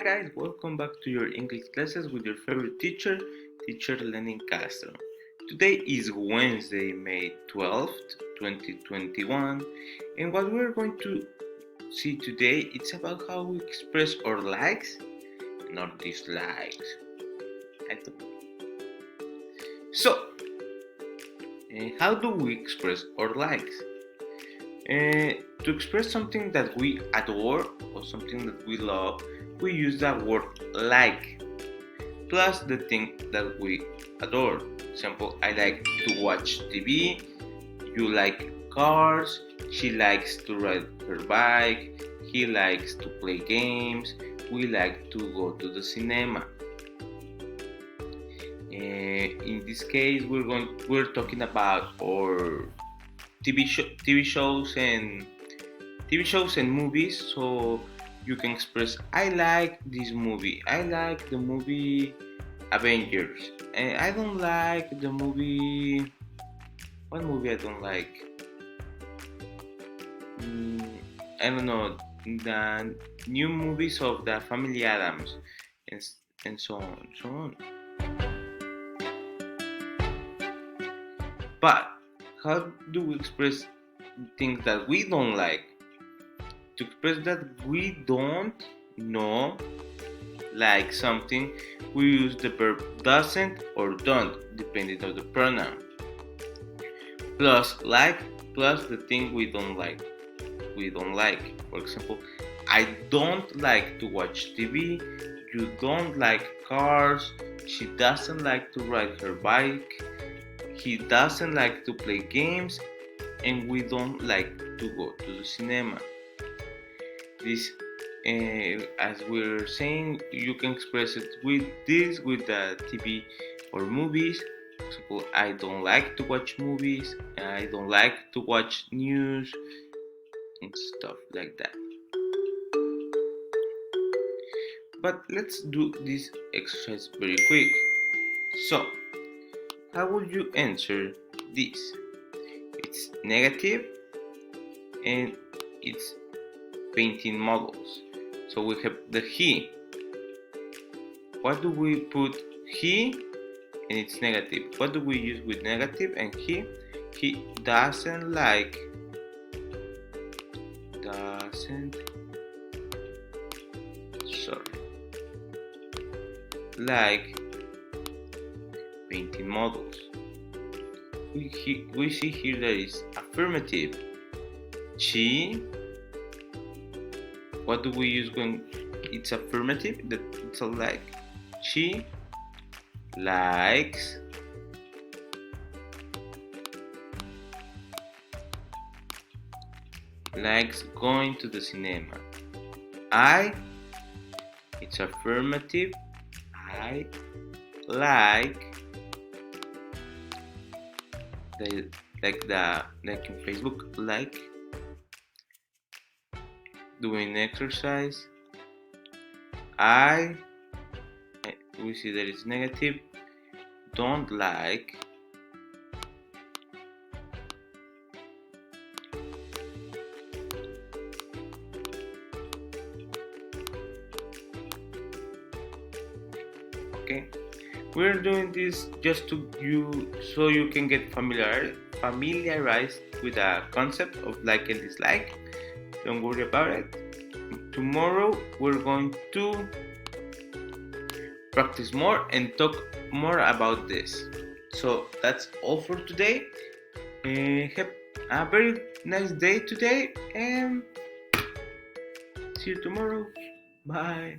Hi guys, welcome back to your English classes with your favorite teacher, Teacher Lenin Castro. Today is Wednesday, May 12th, 2021, and what we're going to see today it's about how we express our likes and our dislikes. So, how do we express our likes? To express something that we adore or something that we love, we use the word like plus the thing that we adore. For example, I like to watch TV, you like cars, she likes to ride her bike, he likes to play games, we like to go to the cinema. In this case, we're talking about our TV shows and movies. So you can express I like this movie. I like the movie Avengers. And I don't like the movie. What movie I don't like? I don't know. The new movies of the Family Adams and, and so on. So on. But how do we express things that we don't like? To express that we don't know like something, we use the verb doesn't or don't, depending on the pronoun. Plus like plus the thing we don't like. We don't like. For example, I don't like to watch TV. You don't like cars. She doesn't like to ride her bike. He doesn't like to play games, and we don't like to go to the cinema. This, as we're saying, you can express it with the TV or movies. For example, I don't like to watch movies. I don't like to watch news and stuff like that. But let's do this exercise very quick. So, how would you answer this? It's negative and it's painting models. So we have the he. What do we put he and it's negative? What do we use with negative and he? He doesn't like painting models. We see here that is affirmative. She. What do we use when it's affirmative? That it's a like. She likes going to the cinema. It's affirmative. I like like in Facebook, like doing exercise. We see that it's negative. Don't like okay. We're doing this just so you can get familiarized with the concept of like and dislike. Don't worry about it. Tomorrow we're going to practice more and talk more about this. So that's all for today. Have a very nice day today and see you tomorrow. Bye.